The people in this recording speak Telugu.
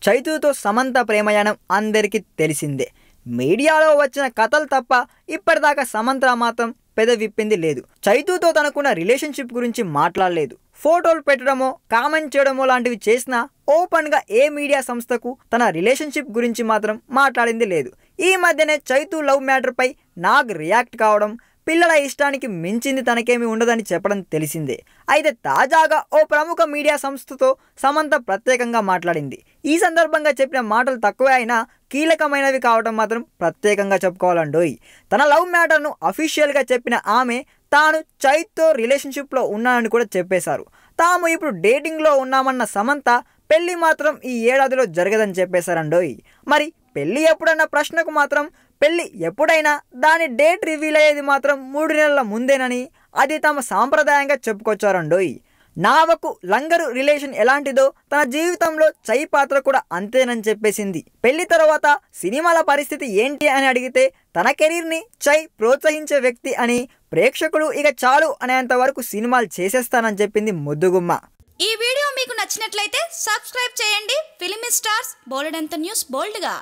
చైతూతో సమంత ప్రేమయానం అందరికీ తెలిసిందే. మీడియాలో వచ్చిన కథలు తప్ప ఇప్పటిదాకా సమంత మాత్రం పెదవిప్పింది లేదు. చైతూతో తనకున్న రిలేషన్షిప్ గురించి మాట్లాడలేదు. ఫోటోలు పెట్టడమో కామెంట్ చేయడమో లాంటివి చేసినా ఓపెన్గా ఏ మీడియా సంస్థకు తన రిలేషన్షిప్ గురించి మాత్రం మాట్లాడింది లేదు. ఈ మధ్యనే చైతూ లవ్ మ్యాటర్పై నాగ్ రియాక్ట్ కావడం, పిల్లల ఇష్టానికి మించింది తనకేమీ ఉండదని చెప్పడం తెలిసిందే. అయితే తాజాగా ఓ ప్రముఖ మీడియా సంస్థతో సమంత ప్రత్యేకంగా మాట్లాడింది. ఈ సందర్భంగా చెప్పిన మాటలు తక్కువే అయినా కీలకమైనవి కావడం మాత్రం ప్రత్యేకంగా చెప్పుకోవాలండోయ్. తన లవ్ మ్యాటర్ను అఫీషియల్గా చెప్పిన ఆమె తాను చైత్తో రిలేషన్షిప్లో ఉన్నానని కూడా చెప్పేశారు. తాము ఇప్పుడు డేటింగ్లో ఉన్నామన్న సమంత పెళ్లి మాత్రం ఈ ఏడాదిలో జరగదని చెప్పేశారండోయ్. మరి పెళ్లి ఎప్పుడన్న ప్రశ్నకు మాత్రం పెళ్లి ఎప్పుడైనా దాని డేట్ రివీల్ అయ్యేది మాత్రం 3 నెలల ముందేనని, అది తమ సాంప్రదాయంగా చెప్పుకొచ్చారండోయ్. నావకు లంగరు రిలేషన్ ఎలాంటిదో తన జీవితంలో చై పాత్ర కూడా అంతేనని చెప్పేసింది. పెళ్లి తర్వాత సినిమాల పరిస్థితి ఏంటి అని అడిగితే తన కెరీర్ని చై ప్రోత్సహించే వ్యక్తి అని, ప్రేక్షకులు ఇక చాలు అనేంత వరకు సినిమాలు చేసేస్తానని చెప్పింది ముద్దుగుమ్మ. ఈ వీడియో మీకు నచ్చినట్లయితే సబ్స్క్రైబ్ చేయండి. ఫిలిమి స్టార్స్ బోల్డెంత న్యూస్ బోల్డ్గా.